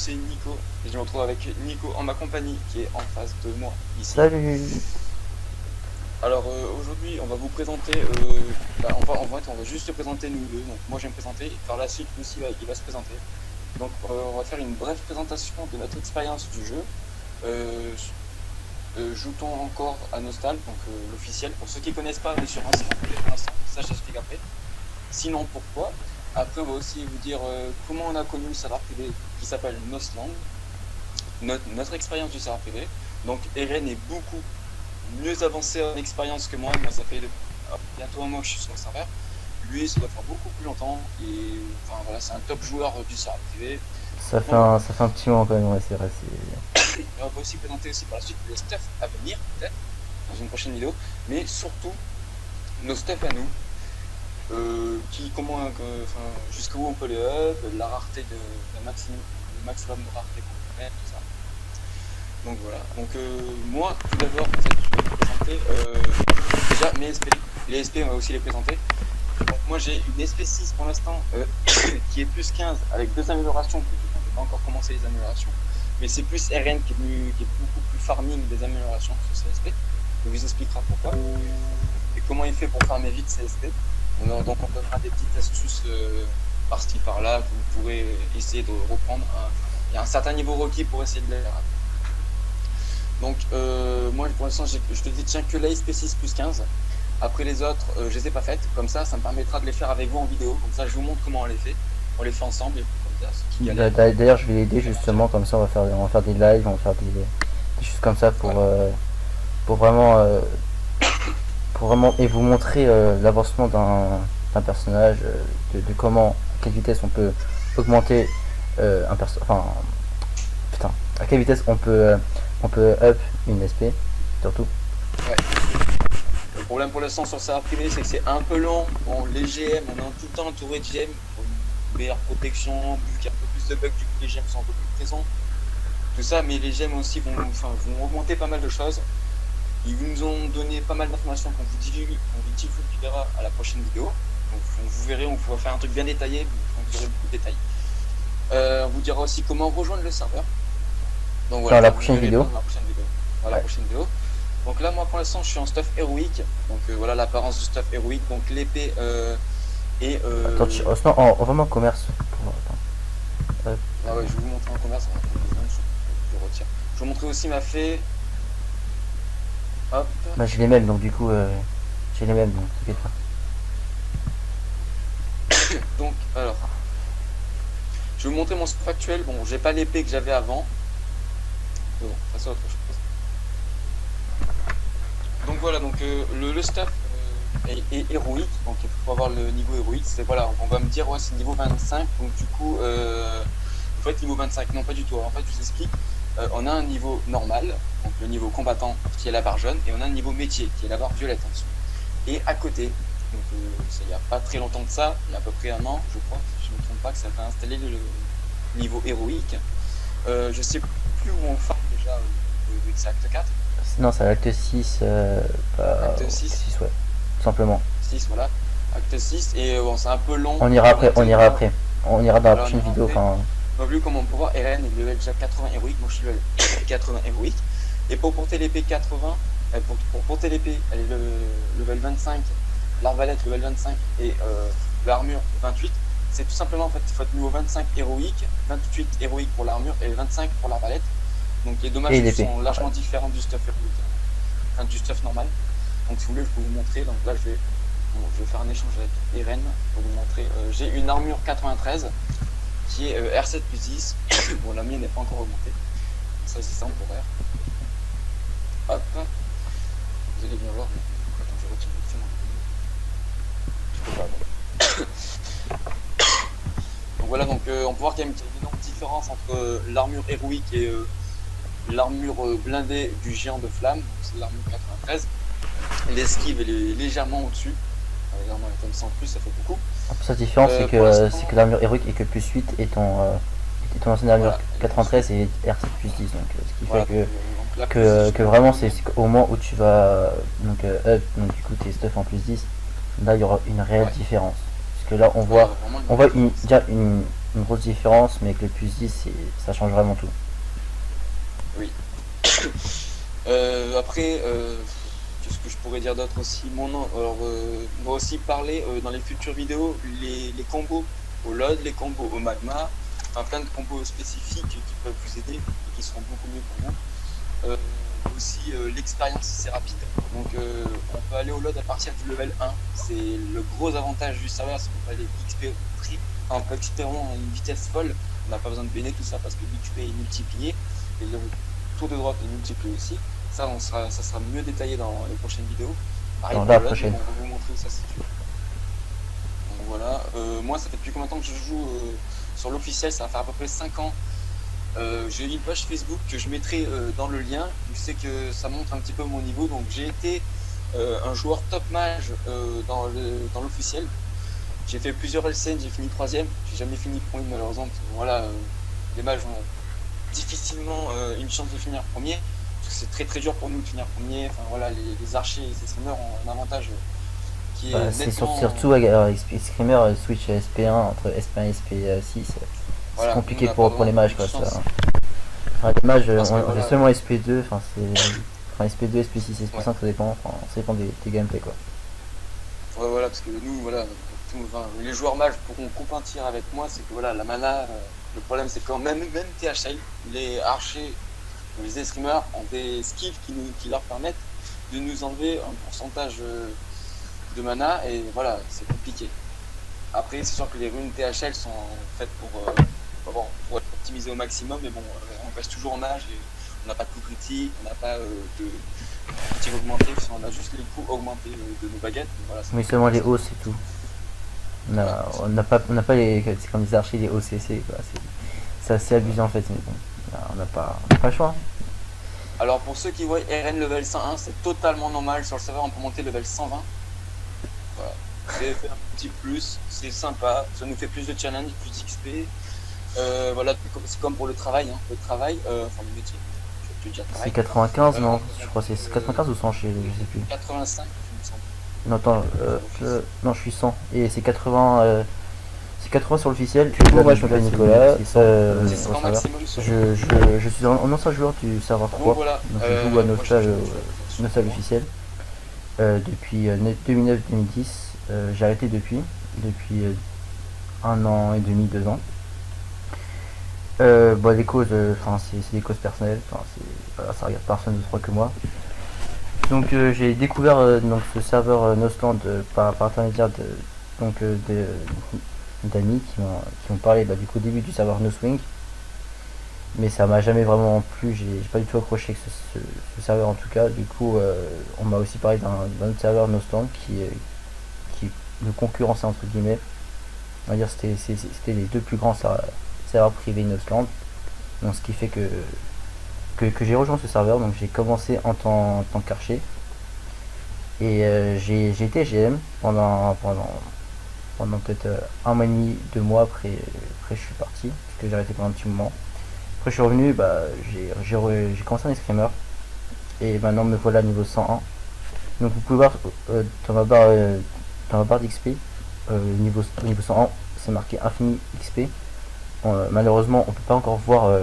c'est Nico et je me retrouve avec Nico en ma compagnie qui est en face de moi ici. Salut. Alors aujourd'hui on va vous présenter, on va juste se présenter nous deux, donc moi je vais me présenter et par la suite Lucie il va se présenter. Donc on va faire une brève présentation de notre expérience du jeu. Euh, Joue-t-on encore à Nostal, donc l'officiel, pour ceux qui connaissent pas, on est sur un site pour l'instant, ça j'explique après. Sinon pourquoi. Après on va aussi vous dire comment on a connu le serveur privé qui s'appelle Nostland, notre expérience du serveur privé. Donc Eren est beaucoup mieux avancé en expérience que moi ça fait bientôt un mois que je suis sur le serveur. Lui ça doit faire beaucoup plus longtemps et enfin voilà, c'est un top joueur du serveur privé. Ça fait un petit moment quand même, ouais, c'est vrai. Et on va aussi présenter aussi par la suite le stuff à venir, peut-être, dans une prochaine vidéo, mais surtout nos stuff à nous, jusqu'où on peut les up, la rareté le maximum de rareté qu'on peut mettre, tout ça. Donc voilà. Donc moi, tout d'abord, en fait, je vais vous présenter déjà mes SP. Les SP, on va aussi les présenter. Donc moi, j'ai une SP6 pour l'instant qui est plus 15 avec 2 améliorations. On n'a pas encore commencé les améliorations. Mais c'est plus RN qui est beaucoup plus farming des améliorations sur CSP. On vous expliquera pourquoi et comment il fait pour farmer vite CSP. Donc on donnera des petites astuces par-ci par-là que vous pourrez essayer de reprendre. Il y a un certain niveau requis pour essayer de les faire. Donc moi pour l'instant je te détiens que la SP6 plus 15. Après les autres je les ai pas faites. Comme ça me permettra de les faire avec vous en vidéo. Comme ça je vous montre comment on les fait. On les fait ensemble. Et D'ailleurs, je vais l'aider justement, comme ça on va faire des lives, on va faire des choses comme ça pour vraiment et vous montrer l'avancement d'un personnage, de comment, à quelle vitesse on peut augmenter un personnage, enfin putain, à quelle vitesse on peut up une SP surtout. Ouais. Le problème pour l'instant sur le serveur privé, c'est que c'est un peu long. Bon, les GM, on est tout le temps entouré de GM. Meilleure protection, vu qu'il y a un peu plus de bugs, du coup les gemmes sont un peu plus présents, tout ça, mais les gemmes aussi vont augmenter pas mal de choses. Ils nous ont donné pas mal d'informations qu'on vous divulguera à la prochaine vidéo. Donc vous verrez, on va faire un truc bien détaillé, on verrez beaucoup de détails. On vous dira aussi comment rejoindre le serveur. Donc voilà, dans la prochaine vidéo. Voilà, la prochaine vidéo. Donc là, moi pour l'instant, je suis en stuff héroïque. Donc voilà l'apparence du stuff héroïque. Donc l'épée Attends, sinon on va en commerce. Ah ouais, je vais vous montrer en commerce. Je retire. Je vais vous montrer aussi ma fée. Hop. Bah j'ai les mêmes, donc du coup j'ai les mêmes, donc t'inquiète pas. Donc alors, je vais vous montrer mon stuff actuel. Bon, j'ai pas l'épée que j'avais avant. Mais bon, ça c'est autre chose. Donc voilà, donc le stuff est héroïque, donc il faut avoir le niveau héroïque. C'est voilà, on va me dire ouais c'est niveau 25, donc du coup il faut être niveau 25. Non pas du tout. Alors, en fait je vous explique. On a un niveau normal, donc le niveau combattant qui est la barre jaune, et on a un niveau métier qui est la barre violette en dessous. Et à côté, donc il n'y a pas très longtemps de ça, il y a à peu près un an, je crois, si je ne me trompe pas, que ça a installé le niveau héroïque. Je sais plus où on farm déjà, c'est acte 4. Non, c'est l'acte 6, Acte 6. 6, ouais, tout simplement. 6, voilà. Acte 6, et bon, c'est un peu long. On ira après. On ira dans la prochaine vidéo. Donc, vu comme on peut voir, Eren est level déjà 80 héroïque, moi je suis level 80 héroïque. Et pour porter l'épée 80, pour porter l'épée, elle est level 25, l'arbalète level 25 et l'armure 28. C'est tout simplement en fait, il faut être niveau 25 héroïque, 28 héroïque pour l'armure et 25 pour l'arbalète. Donc les dommages sont largement différents du stuff héroïque, enfin du stuff normal. Donc si vous voulez, je peux vous montrer. Donc là, je vais faire un échange avec Eren pour vous montrer. J'ai une armure 93 qui est R7 plus 10. Bon, la mienne n'est pas encore augmentée. Ça, c'est ça, pour R. Hop. Vous allez bien voir. Attends, je retire le je peux pas. Donc voilà, donc on peut voir qu'il y a une énorme différence entre l'armure héroïque et l'armure blindée du géant de flamme. C'est l'armure 93. L'esquive elle est légèrement au-dessus. Légèrement elle tombe 100 plus, ça fait beaucoup. La différence c'est que l'armure héroïque est que plus 8 et ton ancienne armure 93 et R7 plus 10. Donc ce qui fait que vraiment c'est au moment où tu vas donc up, donc du coup tes stuff en plus 10, là il y aura une réelle différence. Parce que là on voit déjà une grosse différence, mais avec le plus 10, ça change vraiment tout. Oui. Après, qu'est-ce que je pourrais dire d'autre aussi? Alors, on va aussi parler dans les futures vidéos les combos au LoD, les combos au magma, enfin plein de combos spécifiques qui peuvent vous aider et qui seront beaucoup mieux pour vous. Aussi l'expérience, c'est rapide. Donc on peut aller au LoD à partir du level 1. C'est le gros avantage du serveur, c'est qu'on peut aller XP on peut XP vraiment à une vitesse folle. On n'a pas besoin de BN tout ça parce que l'XP est multiplié et le tour de drop est multiplié aussi. Ça, ça sera mieux détaillé dans les prochaines vidéos. Pareil Dans pour la le LoD, prochaine. on va vous montrer où ça se situe. Donc voilà, moi ça fait depuis combien de temps que je joue sur l'officiel, ça va faire à peu près 5 ans. J'ai une page Facebook que je mettrai dans le lien. Je sais que ça montre un petit peu mon niveau. Donc j'ai été un joueur top mage dans l'officiel. J'ai fait plusieurs LCN, j'ai fini 3ème. J'ai jamais fini premier malheureusement. Parce que, voilà, les mages ont difficilement une chance de finir premier. Parce que c'est très très dur pour nous de finir premier. Enfin voilà, les archers et les streamers ont un avantage qui est C'est nettement. surtout Screamer switch à SP1 entre SP1 et SP6. C'est Voilà, nous, compliqué on n'a pas pour les vraiment mages de quoi. chance. Enfin, les mages, Parce que, on fait voilà. seulement SP2, enfin SP2, SP6, SP5, Ouais. ça dépend, ça dépend des gameplays quoi. Ouais, voilà, parce que nous, voilà, les joueurs mages pourront compatir avec moi, c'est que voilà, la mana, le problème c'est quand même THL, les archers, les escrimeurs ont des skills qui leur permettent de nous enlever un pourcentage de mana, et voilà, c'est compliqué. Après, c'est sûr que les runes THL sont faites pour être optimisées au maximum, mais bon, on reste toujours en mage, et on n'a pas de coup critique, on n'a pas de critique augmenté, on a juste les coups augmentés de nos baguettes. Voilà, Mais seulement les hauts, c'est tout. On n'a pas les, c'est comme les archers, les OCC quoi. C'est assez abusé en fait, mais bon, on n'a pas le choix. Alors pour ceux qui voient RN level 101, c'est totalement normal. Sur le serveur, on peut monter level 120. Voilà. C'est fait un petit plus, c'est sympa. Ça nous fait plus de challenge, plus d'XP. Voilà, c'est comme pour le travail. Hein. Le travail, enfin le métier. Je vais te dire C'est travail. 95, non? Je crois que c'est 95 ou 100, je sais plus. 85, il me semble. Non, attends, non, je suis 100. Et c'est 80, c'est 80 sur l'officiel. Moi, je m'appelle Nicolas. C'est 100 maximum sur Je suis un ancien joueur du serveur 3. Donc voilà. Donc je joue à Nostal, Nostal Nostal officiel. Depuis 2009-2010. J'ai arrêté depuis 1 an et demi, 2 ans. Les causes, c'est des causes personnelles. Voilà, ça regarde personne d'autre que moi. Donc j'ai découvert donc ce serveur Nostland par intermédiaire d'amis qui m'ont parlé du coup au début du serveur Noswing, mais ça m'a jamais vraiment plu, j'ai pas du tout accroché avec ce serveur en tout cas. Du coup on m'a aussi parlé d'un autre serveur Nostland qui le concurrençait entre guillemets, on va dire c'était les deux plus grands serveurs privés Nostland, donc ce qui fait que j'ai rejoint ce serveur. Donc j'ai commencé en tant qu'archer et j'ai été GM pendant peut-être 1 mois et demi, 2 mois. Après je suis parti parce que j'ai arrêté pendant un petit moment. Après je suis revenu, j'ai commencé en screamer et maintenant me voilà niveau 101. Donc vous pouvez voir dans ma barre d'XP niveau 101 c'est marqué infini XP. Malheureusement on peut pas encore voir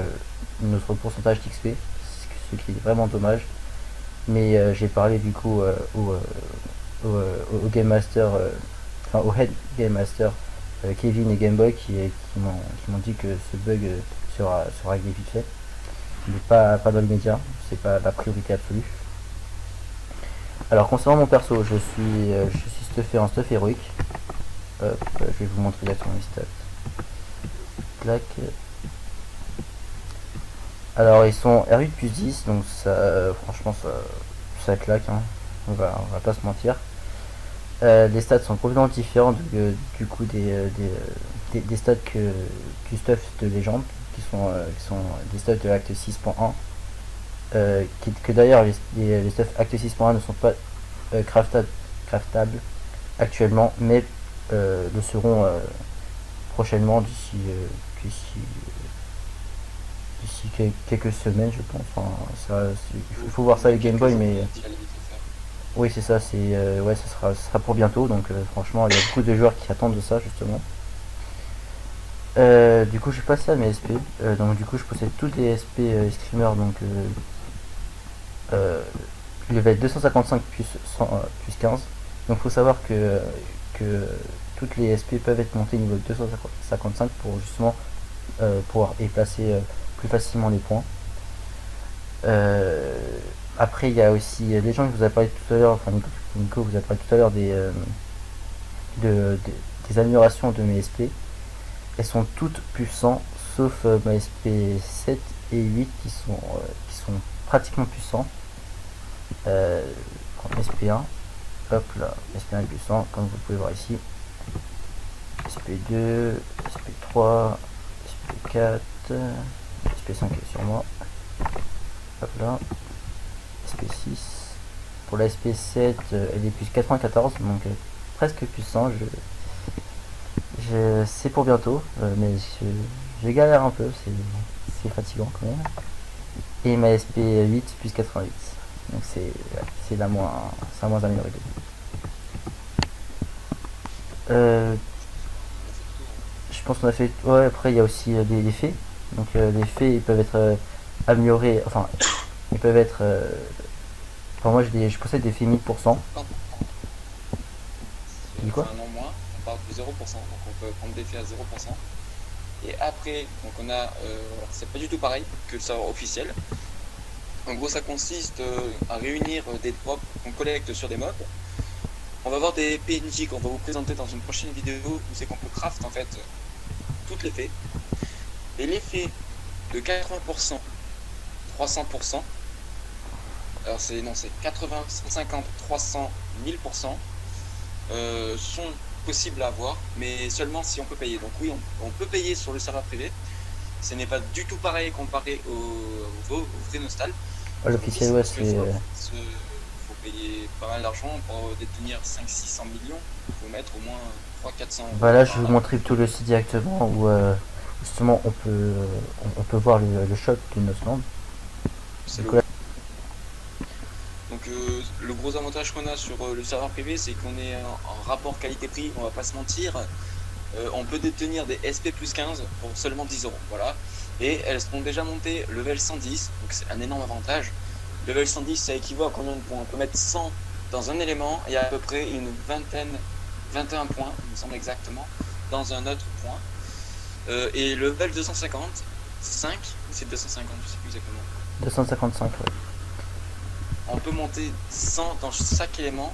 notre pourcentage d'XP, ce qui est vraiment dommage. Mais j'ai parlé du coup au Game Master, au Head Game Master Kevin et Gameboy qui m'ont dit que ce bug sera réglé vite fait, mais pas dans l'immédiat, c'est pas la priorité absolue. Alors concernant mon perso, je suis stuffé en stuff héroïque. Je vais vous montrer directement les stats. Clac. Alors ils sont R8 plus 10, donc ça, franchement ça claque, hein. On va pas se mentir. Les stats sont complètement différents du coup des stats du stuff de légende, qui sont des stuffs de Acte 6.1, que d'ailleurs les stuffs Acte 6.1 ne sont pas craftables actuellement, mais le seront prochainement d'ici quelques semaines je pense. Enfin, il faut voir ça avec Game Boy, mais oui c'est ça, ouais, ça sera pour bientôt. Donc franchement il y a beaucoup de joueurs qui attendent de ça justement. Du coup, je suis passé à mes SP. Donc, du coup, je possède tous les SP Screamer. Donc, euh, level 255 plus, 100, plus 15. Donc, faut savoir que toutes les SP peuvent être montées niveau 255 pour justement pouvoir y placer plus facilement les points. Euh, Après, il y a aussi les gens que vous avez parlé tout à l'heure. Enfin, Nico vous a parlé tout à l'heure des améliorations de mes SP. Elles sont toutes puissantes, sauf ma SP7 et 8 qui sont pratiquement puissants. SP1, hop là, SP1 est puissant, comme vous pouvez voir ici. SP2, SP3, SP4, SP5 est sur moi. Hop là, SP6. Pour la SP7, elle est plus 94, donc presque puissant. C'est pour bientôt, mais je galère un peu, c'est fatigant quand même. Et ma SP8 plus 88. Donc c'est la moins améliorée. Je pense qu'on a fait. Ouais, après il y a aussi les faits. Donc les faits ils peuvent être améliorés. Enfin, ils peuvent être. Enfin, moi je possède des faits 1000%. Tu dis quoi? Enfin, non moins, on part de 0%, donc on peut prendre des faits à 0%. Et après, donc on a, c'est pas du tout pareil que le serveur officiel. En gros, ça consiste à réunir des drops qu'on collecte sur des mobs. On va avoir des PNJ qu'on va vous présenter dans une prochaine vidéo où c'est qu'on peut craft en fait toutes les fées. Et les fées de 80%, 300%, alors c'est 80, 150, 300, 1000%, sont possibles à avoir, mais seulement si on peut payer. Donc oui, on peut payer sur le serveur privé. Ce n'est pas du tout pareil comparé au vrai Nostal. L'officiel, ouais, c'est. Il faut payer pas mal d'argent pour détenir 500-600 millions. Il faut mettre au moins 300-400 euros. Bah là, je vais vous montrer tout le site directement où justement on peut voir le shop de Nosland. C'est le... Donc le gros avantage qu'on a sur le serveur privé, c'est qu'on est en rapport qualité-prix, on va pas se mentir. On peut détenir des SP plus 15 pour seulement 10 euros. Voilà. Et elles seront déjà montées level 110, donc c'est un énorme avantage. Level 110, ça équivaut à combien de points? On peut mettre 100 dans un élément et à peu près une vingtaine, 21 points, il me semble exactement, dans un autre point. Et level 250, 5, c'est 250, je sais plus exactement. 255, ouais. On peut monter 100 dans chaque élément.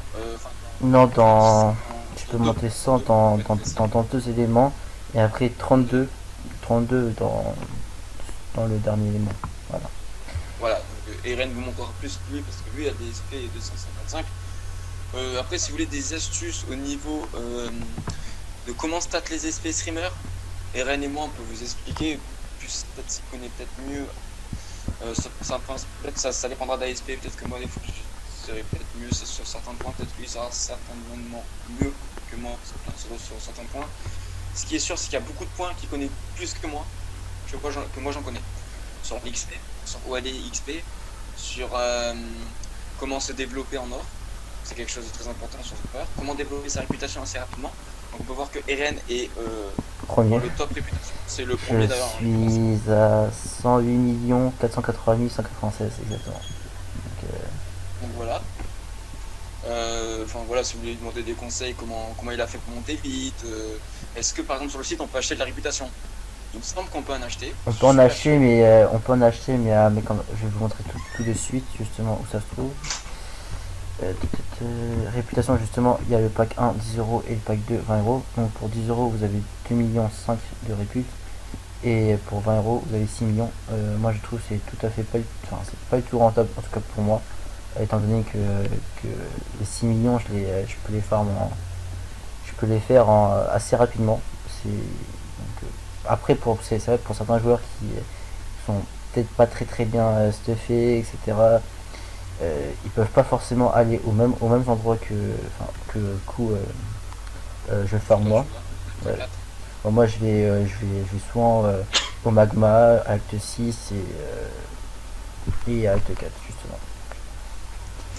Non, tu peux monter 100 dans deux éléments et après 32 dans le dernier élément. Voilà. Voilà, donc Eren vous montrera plus que lui parce que lui a des SP 255. Après, si vous voulez des astuces au niveau de comment stat les SP streamers, Eren et moi on peut vous expliquer. Plus peut-être s'il connaît peut-être mieux. Peut-être ça dépendra d'ASP, peut-être que moi des fois je serais peut-être mieux sur certains points, peut-être que lui sera certainement mieux que moi sur certains points. Ce qui est sûr, c'est qu'il y a beaucoup de points qu'il connaît plus que moi, que moi j'en connais. Sur XP, sur OAD XP, sur comment se développer en or, c'est quelque chose de très important sur ce serveur. Comment développer sa réputation assez rapidement. Donc on peut voir que Eren est Premier. dans le top réputation. C'est le premier d'ailleurs. Je suis à 108 480 196 exactement. Donc voilà. Enfin voilà, si vous voulez lui demander des conseils, comment il a fait pour monter vite. Est-ce que par exemple sur le site on peut acheter de la réputation? Il me semble qu'on peut en acheter. On peut en acheter, mais je vais vous montrer tout de suite justement où ça se trouve. Réputation, justement, il y a le pack 1 10 euros et le pack 2 20 euros. Donc pour 10 euros vous avez 2,5 millions de répute et pour 20 euros vous avez 6 millions. Moi je trouve c'est tout à fait c'est pas du tout rentable, en tout cas pour moi, étant donné que les 6 millions je peux les faire assez rapidement. Après c'est vrai pour certains joueurs qui sont peut-être pas très bien stuffés, etc. Ils peuvent pas forcément aller aux mêmes endroits que je farm moi. Ouais. Bon, moi je vais souvent au magma, acte 6 et acte 4 justement.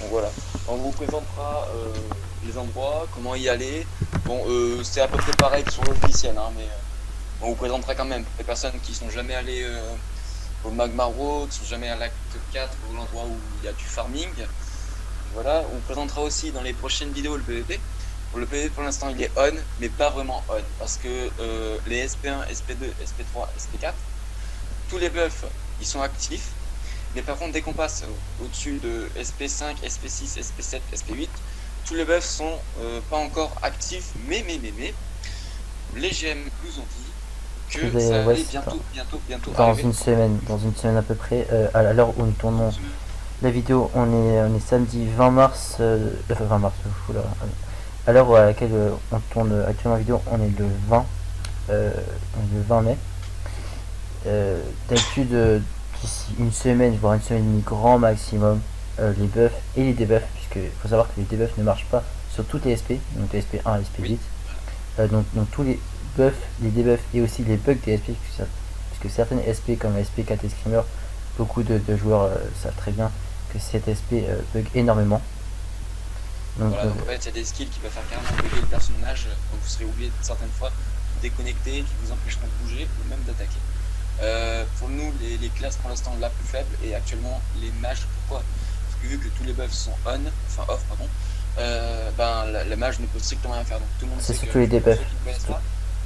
Donc voilà, on vous présentera les endroits, comment y aller. Bon, c'est à peu près pareil que sur l'officiel, hein, mais On vous présentera quand même pour les personnes qui sont jamais allées au Magma Road, qui sont jamais à l'acte 4, ou l'endroit où il y a du farming. Voilà, on vous présentera aussi dans les prochaines vidéos le PVP. Pour le PVP pour l'instant il est on, mais pas vraiment on, parce que les SP1, SP2, SP3, SP4, tous les buffs ils sont actifs, mais par contre dès qu'on passe au-dessus de SP5, SP6, SP7, SP8, tous les buffs sont pas encore actifs, mais les GM nous ont dit que ça allait bientôt dans arriver. dans une semaine à peu près, à l'heure où nous tournons la vidéo, on est samedi 20 mars, 20 mars, oula, à l'heure à laquelle on tourne actuellement la vidéo, on est le 20, on est le 20 mai. D'habitude, d'ici une semaine, voire une semaine et demie grand maximum, les buffs et les debuffs, puisque faut savoir que les debuffs ne marchent pas sur toutes les SP, donc les SP1 et SP8, donc tous les buffs, les debuffs et aussi les bugs des SP, puisque certaines SP comme la SP4 et Screamer, beaucoup de joueurs savent très bien que cette SP bug énormément. Donc, voilà, donc en fait il y a des skills qui peuvent faire carrément bugger le personnage, donc vous serez oublié certaines fois déconnectés, qui vous empêcheront de bouger ou même d'attaquer. Pour nous les classes pour l'instant la plus faible est actuellement les mages. Pourquoi? Parce que vu que tous les buffs sont off pardon, ben la mage ne peut strictement rien faire, donc tout le monde c'est sait surtout que les debuffs,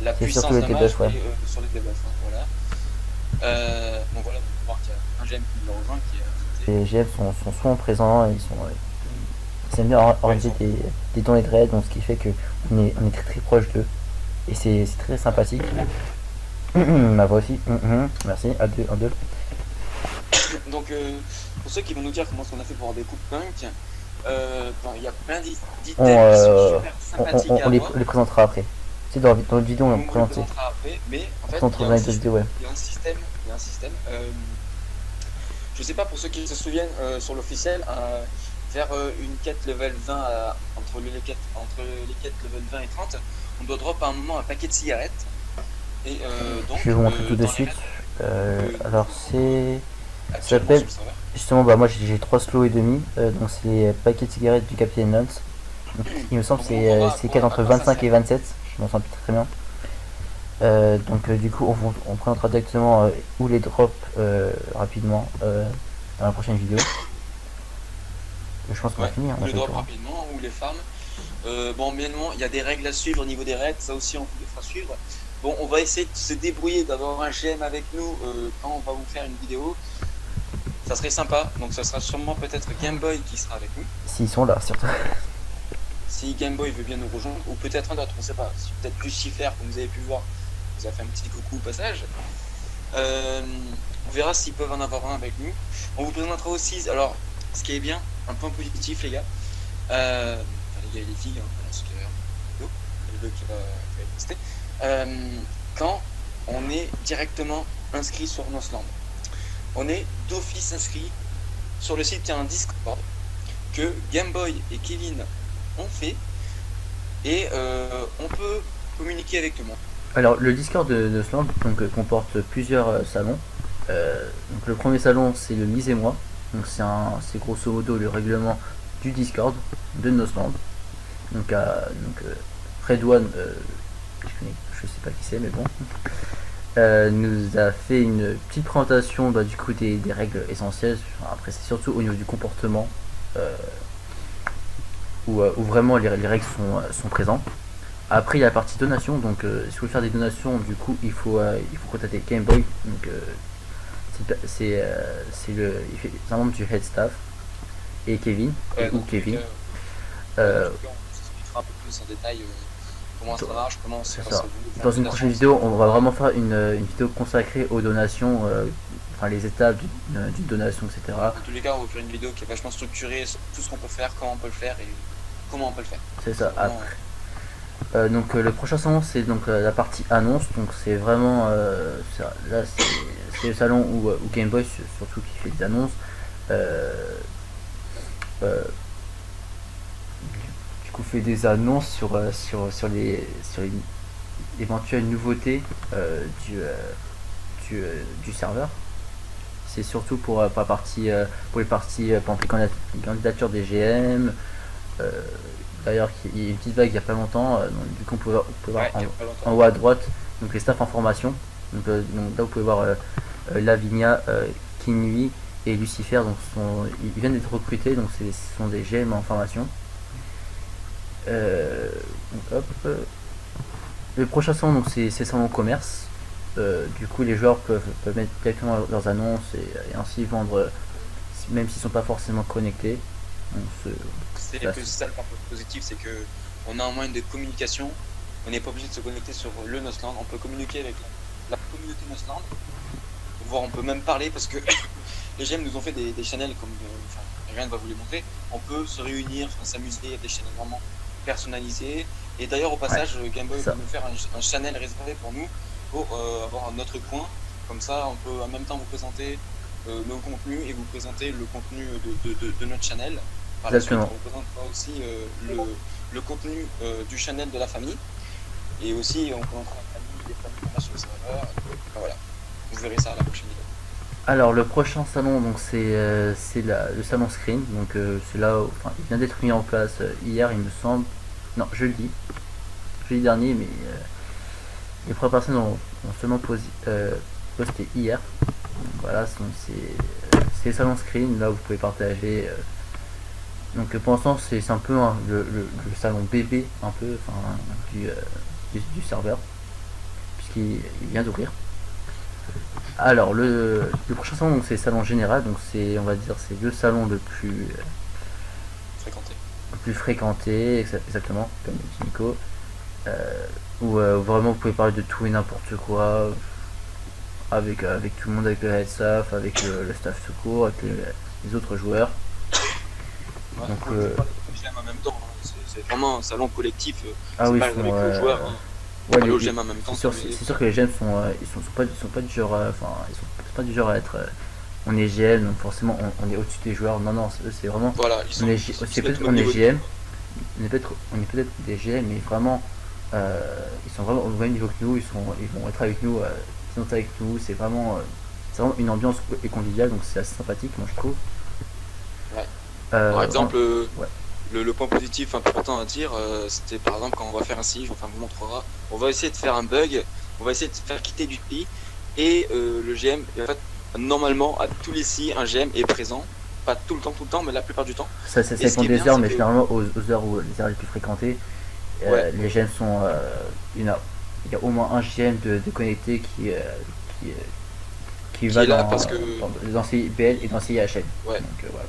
la puissance de la mage ouais. est sur les debuffs, hein, voilà. Donc voilà, vous pouvez voir qu'il y a un GM qui nous rejoint qui est les GM sont souvent présents, ils aiment bien organiser des dons et de raids, donc ce qui fait que on est très proche d'eux et c'est très sympathique. Ma voix aussi, merci, à deux. Donc pour ceux qui vont nous dire comment est-ce qu'on a fait pour avoir des coupes punk, il y a plein d'items qui sont super sympathiques on les présentera après. C'est dans le vidéo on le présentera après, mais en fait il y a un système, je sais pas pour ceux qui se souviennent sur l'officiel, faire une quête level 20 entre les quêtes level 20 et 30, on doit drop à un moment un paquet de cigarettes. Et donc, je vais vous montrer tout de suite. Alors c'est, ça s'appelle justement, bah moi j'ai 3 slow et demi, donc c'est les paquets de cigarettes du Capitaine Nance. Donc, il me semble que c'est 4 entre 25 et 27, je m'en sens plus très bien. Donc du coup on présentera directement où les drops rapidement dans la prochaine vidéo. Je pense qu'on va finir. Où les drops rapidement, ou les farms. Bon, bien évidemment, il y a des règles à suivre au niveau des raids, ça aussi on vous les fera suivre. Bon, on va essayer de se débrouiller, d'avoir un GM avec nous quand on va vous faire une vidéo. Ça serait sympa, donc ça sera sûrement peut-être Gameboy qui sera avec nous. S'ils sont là, surtout. Si Gameboy veut bien nous rejoindre, ou peut-être un autre, on sait pas. Si peut-être plus Chiffre, comme vous avez pu voir, vous a fait un petit coucou au passage. On verra s'ils peuvent en avoir un avec nous. On vous présentera aussi, alors, ce qui est bien, un point positif, les gars. Enfin, les gars et les filles, hein, ce qui est le qui va exister. Quand on est directement inscrit sur Nosland, on est d'office inscrit sur le site. Il y a un Discord que Gameboy et Kevin ont fait et on peut communiquer avec tout le monde. Alors le Discord de Nosland comporte plusieurs salons. Donc le premier salon c'est le Mise et moi, donc c'est grosso modo le règlement du Discord de Nosland. Donc Redouane, je sais pas qui c'est mais bon, nous a fait une petite présentation du coup des règles essentielles. Après c'est surtout au niveau du comportement où vraiment les règles sont présentes. Après il y a la partie donation, donc si vous voulez faire des donations, du coup il faut contacter Gameboy, donc c'est un membre du head staff, et Kevin, Kevin. On s'expliquera un peu plus en détail comment ça marche, comment ça se. Dans une prochaine vidéo, on va vraiment faire une vidéo consacrée aux donations, enfin les étapes d'une donation, etc. Dans tous les cas, on va faire une vidéo qui est vachement structurée sur tout ce qu'on peut faire, comment on peut le faire et comment on peut le faire. C'est ça. Après. Donc le prochain salon c'est donc la partie annonce, donc c'est vraiment là c'est le salon où Gameboy surtout qui fait des annonces, du coup fait des annonces sur les éventuelles nouveautés du serveur. C'est surtout pour les parties, par exemple les candidatures des GM, d'ailleurs il y a une petite vague il y a pas longtemps, donc, du coup on peut voir Ouais, il y a pas en longtemps. haut à droite donc les staffs en formation. Donc là vous pouvez voir Lavinia, Kinui et Lucifer, donc ils viennent d'être recrutés, donc ce sont des GM en formation. Donc, hop, le prochain salon, donc c'est salon commerce. Du coup les joueurs peuvent mettre directement leurs annonces et ainsi vendre même s'ils sont pas forcément connectés. Donc, C'est ça, plus ça le point positif, c'est que on a un moyen de communication. On n'est pas obligé de se connecter sur le Nosland. On peut communiquer avec la communauté Nosland. Voire on peut même parler parce que les GM nous ont fait des channels comme enfin, Ryan va vous les montrer. On peut se réunir, s'amuser à des channels vraiment personnalisés. Et d'ailleurs au passage, Gameboy va nous faire un channel réservé pour nous pour avoir notre coin. Comme ça, on peut en même temps vous présenter nos contenus et vous présenter le contenu de notre channel. Par la suite, on vous présentera aussi le contenu du channel de la famille. Et aussi, on présentera la famille, les familles qu'on a sur le serveur. Enfin, voilà, vous verrez ça à la prochaine vidéo. Alors le prochain salon, donc c'est le salon Screen, donc c'est là où, enfin, il vient d'être mis en place hier il me semble, non jeudi dernier, mais les premières personnes ont seulement posté hier. Donc, voilà, c'est le salon Screen, là où vous pouvez partager. Donc pour l'instant c'est un peu le salon bébé un peu, enfin, du serveur, puisqu'il vient d'ouvrir. Alors le prochain salon, c'est le salon général, donc c'est, on va dire, c'est le salon le plus fréquenté, exactement, comme dit Nico, où vraiment vous pouvez parler de tout et n'importe quoi, avec tout le monde, avec le head staff, avec le staff secours, avec les autres joueurs. Ouais, donc en même temps, c'est vraiment un salon collectif, ah c'est oui, pas avec les joueurs. Ouais, en même temps, c'est sûr que les GM sont pas du genre, enfin, ils sont pas du genre à être, on est GM donc forcément on est au-dessus des joueurs. Non, c'est vraiment, voilà, on est GM, on est peut-être des GM, mais vraiment ils sont vraiment au même niveau que nous, ils vont être avec nous, avec nous, c'est vraiment une ambiance conviviale, donc c'est assez sympathique, moi je trouve. Ouais. Par exemple, le point positif important à dire, c'était par exemple quand on va faire un siege, enfin on vous montrera, on va essayer de faire un bug, on va essayer de faire quitter du pays, et le GM, en fait, normalement à tous les siges, un GM est présent, pas tout le temps, mais la plupart du temps. Ça dépend des heures, mais généralement aux heures où les heures les plus fréquentées, les GM sont, il y a au moins un GM de connecté qui va là dans, parce que dans CIBL et dans CIHL. Ouais. Donc, voilà.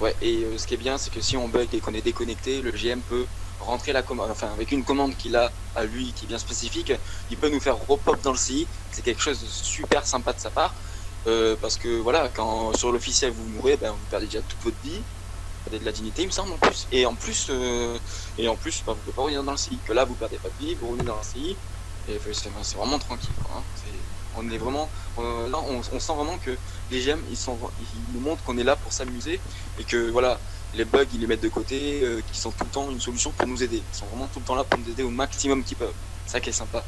Ouais, et ce qui est bien, c'est que si on bug et qu'on est déconnecté, le GM peut rentrer la commande, enfin avec une commande qu'il a à lui qui est bien spécifique, il peut nous faire repop dans le CI. C'est quelque chose de super sympa de sa part, parce que voilà, quand sur l'officiel vous mourrez, ben, vous perdez déjà toute votre vie, vous perdez de la dignité, il me semble en plus, et en plus, ben, vous pouvez pas revenir dans le CI. Que là, vous perdez pas de vie, vous revenez dans le CI, et c'est vraiment tranquille, quoi, hein. On est vraiment là, on sent vraiment que les GM ils nous montrent qu'on est là pour s'amuser et que voilà, les bugs ils les mettent de côté, qu'ils sont tout le temps une solution pour nous aider. Ils sont vraiment tout le temps là pour nous aider au maximum qu'ils peuvent. C'est ça qui est sympa.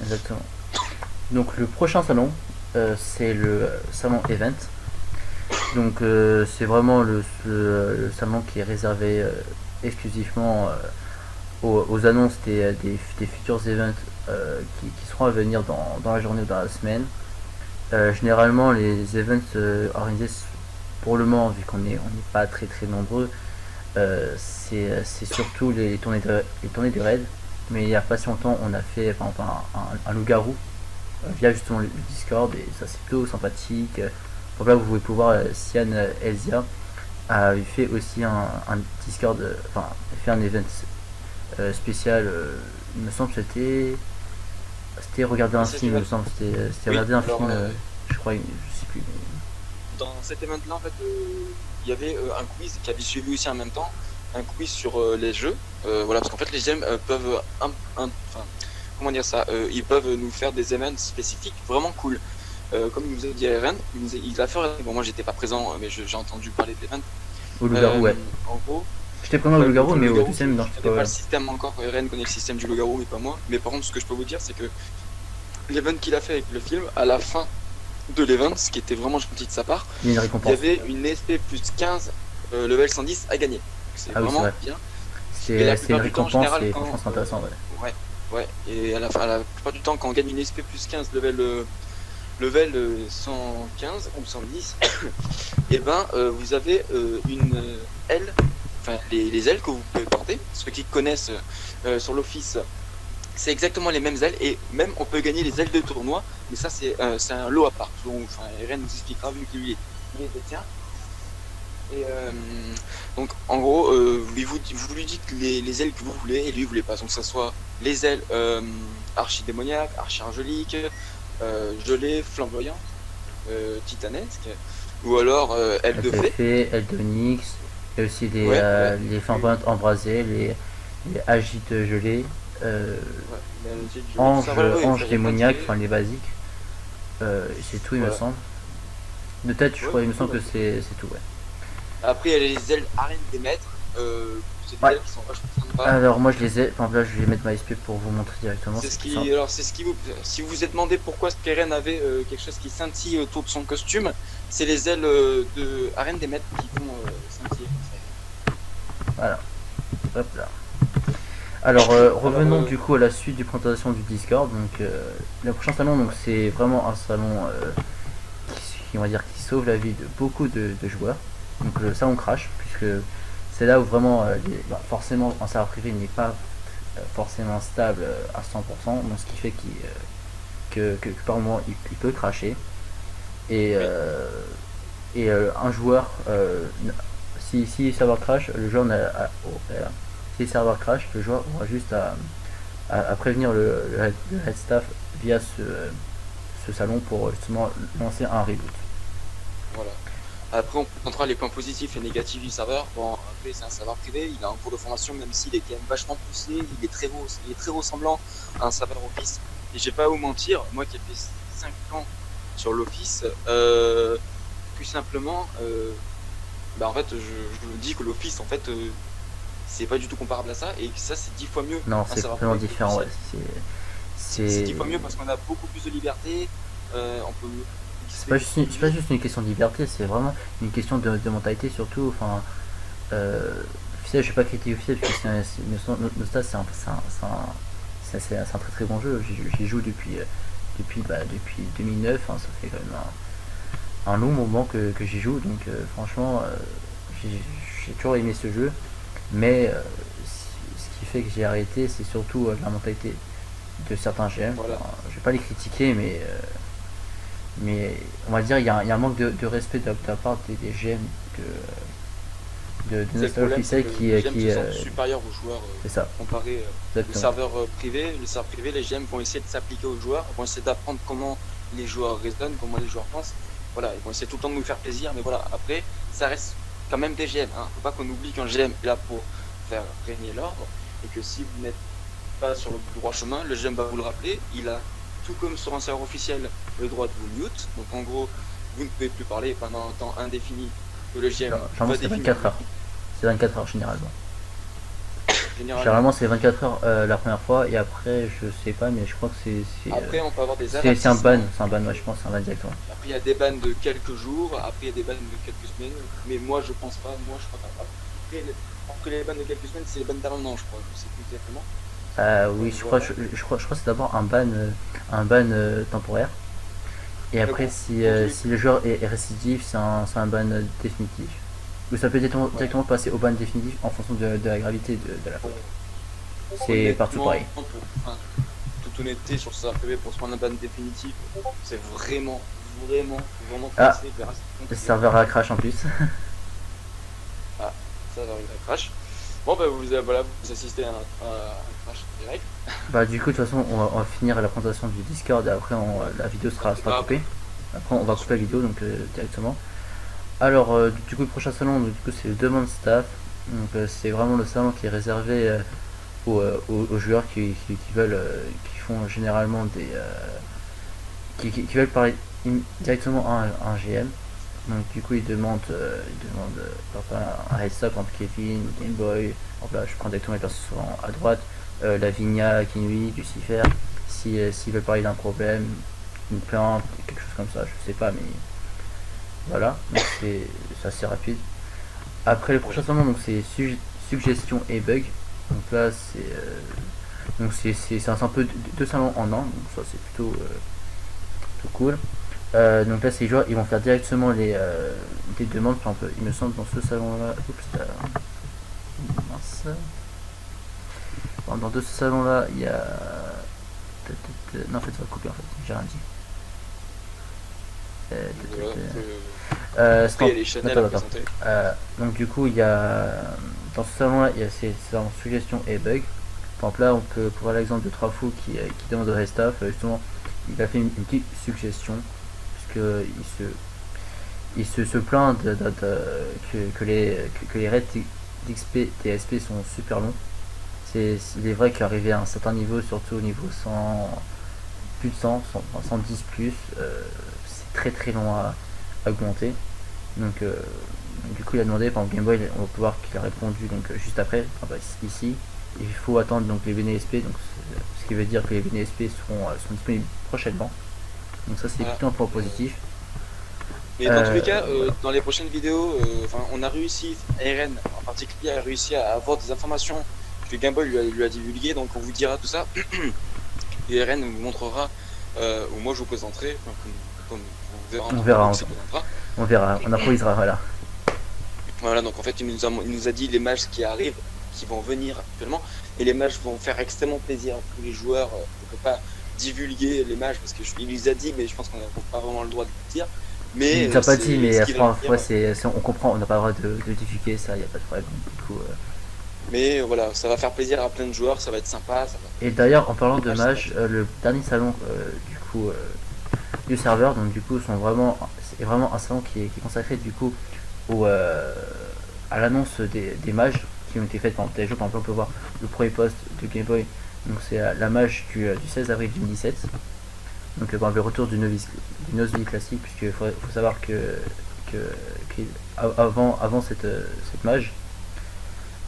Exactement. Donc le prochain salon, c'est le salon Event. Donc c'est vraiment le salon qui est réservé exclusivement aux annonces des futurs events qui seront à venir dans la journée ou dans la semaine. Généralement les events organisés pour le moment, vu qu'on n'est pas très nombreux, c'est surtout les tournées de raid. Mais il n'y a pas si longtemps on a fait un loup-garou via justement le Discord, et ça c'est plutôt sympathique. Donc là vous pouvez pouvoir, Sian Elzia a fait aussi un Discord, enfin fait un event spécial, il me semble que c'était regarder un film, il me semble, c'était regarder un film, je crois, je sais plus. Dans cet event là en fait, il y avait un quiz qui avait suivi aussi en même temps, un quiz sur les jeux, voilà, parce qu'en fait les GM peuvent comment dire ça, ils peuvent nous faire des events spécifiques vraiment cool. Comme il nous a dit Eren, il a fait, bon moi j'étais pas présent, mais j'ai entendu parler de l'event. Au loup-garou, ouais. En gros, j'étais présent au loup-garou, mais au deuxième, non, je connais pas le système encore. Eren connaît le système du loup-garou, mais pas moi. Mais par contre, ce que je peux vous dire, c'est que l'event qu'il a fait avec le film, à la fin de l'event, ce qui était vraiment gentil de sa part, il y avait une SP plus 15 level 110 à gagner. C'est vraiment bien. Et la C'est une plupart du temps, en récompense général, et quand franchement c'est intéressant, ouais. ouais, ouais, et à la plupart du temps, quand on gagne une SP plus 15 level 115 ou 110, et ben vous avez une aile, enfin les ailes que vous pouvez porter. Ceux qui connaissent sur l'office, c'est exactement les mêmes ailes, et même on peut gagner les ailes de tournoi, mais ça c'est un lot à part. Donc, enfin, Eren nous expliquera vu qu'il il les détient. Et donc en gros, vous lui dites les ailes que vous voulez, et lui vous voulez pas. Donc que ça soit les ailes archi-démoniaques, archi-angéliques, gelées, flamboyantes, titanesques, ou alors ailes Elle de de fée. fée, elle de Nyx, et aussi Ouais, ouais. les flamboyantes embrasées, les agites gelées, euh, Ouais, j'ai du gelé, tout ça. Voilà, oui, ange il y a plein de démoniaque, fées. enfin les basiques. C'est tout il me Voilà. semble. De tête, je Ouais, crois, il me c'est tout, semble ouais. que c'est tout, ouais. Après, il y a les ailes arènes des maîtres. C'est des Ouais, ailes qui sont vachement sympas. alors moi je les ai, enfin là je vais mettre ma SP pour vous montrer directement, C'est c'est ce plus qui, simple. alors c'est ce qui vous, si vous vous êtes demandé pourquoi Speren avait quelque chose qui scintille autour de son costume, c'est les ailes de Arène des Maîtres qui font scintiller. Voilà, hop là. Alors Alors, revenons du coup à la suite du présentation du Discord. Donc le prochain salon, donc c'est vraiment un salon on va dire qui sauve la vie de beaucoup de joueurs. Donc le salon Crash, puisque c'est là où vraiment forcément un serveur privé n'est pas forcément stable à 100%, donc ce qui fait que par moment il peut cracher. Et, oui, un joueur, si le serveur crash, le joueur si le serveur crash, le joueur aura juste à prévenir le head staff via ce salon pour justement lancer un reboot. voilà. Après, on présentera les points positifs et négatifs du serveur. Bon, après, c'est un serveur privé, il a un cours de formation, même s'il est quand même vachement poussé, il est très ressemblant à un serveur Office. Et j'ai pas à vous mentir, moi qui ai fait 5 ans sur l'Office, tout simplement, bah en fait, je vous dis que l'Office, en fait, c'est pas du tout comparable à ça, et que ça, c'est 10 fois mieux Non, un c'est serveur complètement privé que différent, ouais. l'officiel. C'est C'est 10 fois mieux parce qu'on a beaucoup plus de liberté, on peut XP c'est beaucoup pas mieux. juste une question de liberté, c'est vraiment une question de mentalité surtout. Enfin, officiel, je vais pas critiquer officiel parce que Nostal, c'est un très très bon jeu. J'y joue depuis 2009, hein, ça fait quand même un long moment que j'y joue, donc franchement, j'ai toujours aimé ce jeu, mais ce qui fait que j'ai arrêté, c'est surtout la mentalité de certains GM. Voilà. Enfin, je vais pas les critiquer, mais on va dire il y a un manque de respect de la part des GM de C'est le Nostal problème, c'est Officiel que les GM qui se sentent supérieurs aux joueurs c'est ça, comparé le exactement. serveur privé. Le serveur privé, les GM vont essayer de s'appliquer aux joueurs, vont essayer d'apprendre comment les joueurs raisonnent, comment les joueurs pensent. Voilà, ils vont essayer tout le temps de nous faire plaisir, mais voilà, après, ça reste quand même des GM. Hein. Faut pas qu'on oublie qu'un GM est là pour faire régner l'ordre, et que si vous n'êtes pas sur le droit chemin, le GM va vous le rappeler. Il a, tout comme sur un serveur officiel, le droit de vous mute. Donc en gros, vous ne pouvez plus parler pendant un temps indéfini que le GM Généralement va c'est définir. 24 heures. C'est 24 heures généralement. Généralement. Généralement c'est 24 heures la première fois et après je sais pas mais je crois que Après, on peut avoir des c'est un ban, avertissements. ouais, je pense c'est un ban directement. Après, il y a des bans de quelques jours. Après, il y a des bans de quelques semaines. Mais moi, je pense pas. Moi, je crois pas. Après les bans de quelques semaines, c'est les bans d'un an, je crois. Je sais plus exactement. Oui, Donc voilà. je crois que c'est d'abord un ban temporaire. Et après, D'accord. Ok. si le joueur est récidif, c'est un ban définitif. Ou ça peut Ouais. directement passer au ban définitif en fonction de la gravité de la faute. Bon, C'est partout pareil. honnêtement, enfin, toute honnêteté sur ce privé pour se prendre un ban définitif, c'est vraiment Ah, forcé vers un le compliqué. serveur a crash en plus. Ah, ça va arriver à crash. Bon, bah, voilà, vous assistez à un crash direct. Bah, du coup, de toute façon, on va finir la présentation du Discord et après, Ouais. la vidéo sera Bah, coupée. Après, on va bien couper sûr. la vidéo donc directement. Alors, du coup, le prochain salon, donc, du coup, c'est le Demand Staff. Donc, c'est vraiment le salon qui est réservé aux joueurs qui veulent, qui font généralement qui veulent parler directement à un GM. Donc, du coup, ils demandent un heads up entre Kevin ou Game Boy. Donc là, je prends directement les personnes à droite. Lavinia, Kinui, Lucifer. S'ils veulent parler d'un problème, une plainte, quelque chose comme ça, je sais pas, mais voilà. Donc, c'est assez rapide. Après le prochain Ouais. segment, donc c'est suggestions et bugs. Donc là c'est un peu deux salons en un, donc ça c'est plutôt cool. Donc là ces joueurs ils vont faire directement les demandes. Par exemple, il me semble dans ce salon là, mince. Bon, dans ce salon là il y a non en fait ça va couper en fait, j'ai rien dit. Après, il y a les Chanel à présenter. Donc du coup il y a dans ce salon là il y a ces salons suggestions et bugs. Par exemple là on peut voir l'exemple de Trafou qui demande au Restaf, justement il a fait une petite suggestion puisque il se plaint que les raids d'XP TSP sont super longs. Il est vrai qu'arriver à un certain niveau, surtout au niveau 100, plus de 100, 110 plus, c'est très très long à augmenter. Donc du coup il a demandé, par exemple Game Boy, on va pouvoir qu'il a répondu donc juste après, ici, il faut attendre donc les VNSP, donc ce qui veut dire que les VNSP seront disponibles prochainement. Donc ça c'est plutôt un point positif. Mais dans tous les cas, dans les prochaines vidéos, on a réussi, RN en particulier a réussi à avoir des informations que Game Boy lui a divulguées, donc on vous dira tout ça. Et RN vous montrera, ou moi je vous présenterai, comme on verra, on improvisera, voilà. Voilà, donc en fait il nous a dit les matchs qui arrivent, qui vont venir actuellement, et les matchs vont faire extrêmement plaisir à tous les joueurs. On ne peut pas divulguer les matchs parce qu'il les a dit, mais je pense qu'on n'a pas vraiment le droit de le dire. Mais il t'a pas dit, mais on comprend, on n'a pas le droit de divulguer ça, il n'y a pas de problème. Du coup, mais voilà, ça va faire plaisir à plein de joueurs, ça va être sympa. Et d'ailleurs, en parlant de match, le dernier salon du coup du serveur, donc du coup c'est vraiment un salon qui est consacré du coup à l'annonce des mages qui ont été faites par exemple. Par exemple, on peut voir le premier post de Game Boy, donc c'est la mage du 16 avril 2017. Donc le retour du Nosebleed classique, puisqu'il faut savoir que avant cette mage,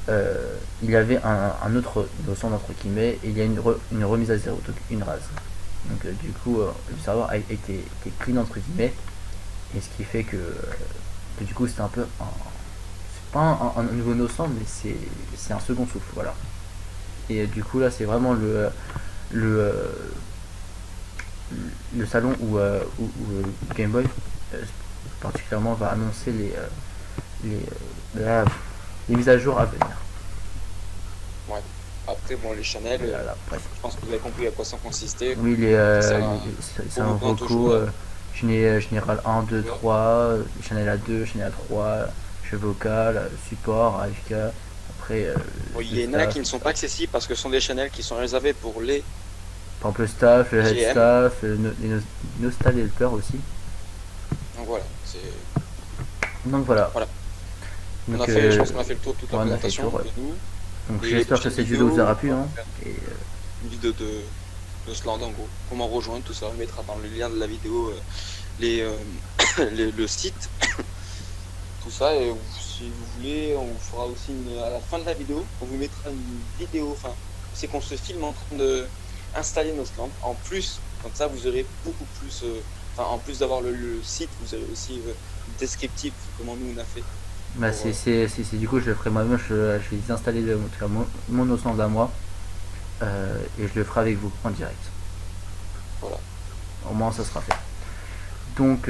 il y avait un autre innocent entre guillemets, et il y a une remise à zéro, donc une rase. Donc du coup le serveur a été clean entre guillemets, et ce qui fait que du coup c'était un peu c'est pas un nouveau innocent, mais c'est un second souffle, voilà. Et du coup là c'est vraiment le salon où Game Boy particulièrement va annoncer les mises à jour à venir. Ouais. Après bon, les Chanel, je pense que vous avez compris à quoi ça consistait. Oui, c'est un vocaux général 1, 2, 3, Chanel A2, Chanel A3, jeu vocal, support, AFK. Après, il y en a qui ne sont pas accessibles parce que ce sont des Chanel qui sont réservés pour les. Par exemple le staff, le head staff, les nostal helper aussi. Donc voilà, Donc voilà. Donc, je pense qu'on a fait le tour de toute la présentation de nous. Donc j'espère que cette vidéo vous aura plu. Une vidéo de Sland en gros. Comment rejoindre tout ça, on mettra dans le lien de la vidéo le site. Tout ça, et si vous voulez, on vous fera aussi à la fin de la vidéo, on vous mettra une vidéo, c'est qu'on se filme en train de installer nos Sland. En plus, comme ça vous aurez beaucoup plus, en plus d'avoir le site, vous avez aussi descriptif, comment nous on a fait. C'est du coup je le ferai moi-même, je vais désinstaller mon Osland à moi, et je le ferai avec vous en direct. Voilà. Au moins ça sera fait. Donc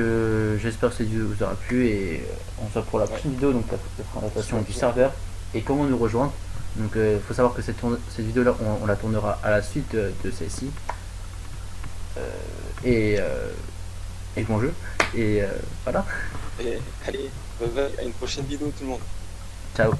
j'espère que cette vidéo vous aura plu, et on se voit pour la prochaine vidéo, donc la présentation du serveur et comment nous rejoindre. Donc il faut savoir que cette vidéo là on la tournera à la suite de celle-ci, et bon jeu, et voilà. Et allez, à une prochaine vidéo tout le monde. Ciao.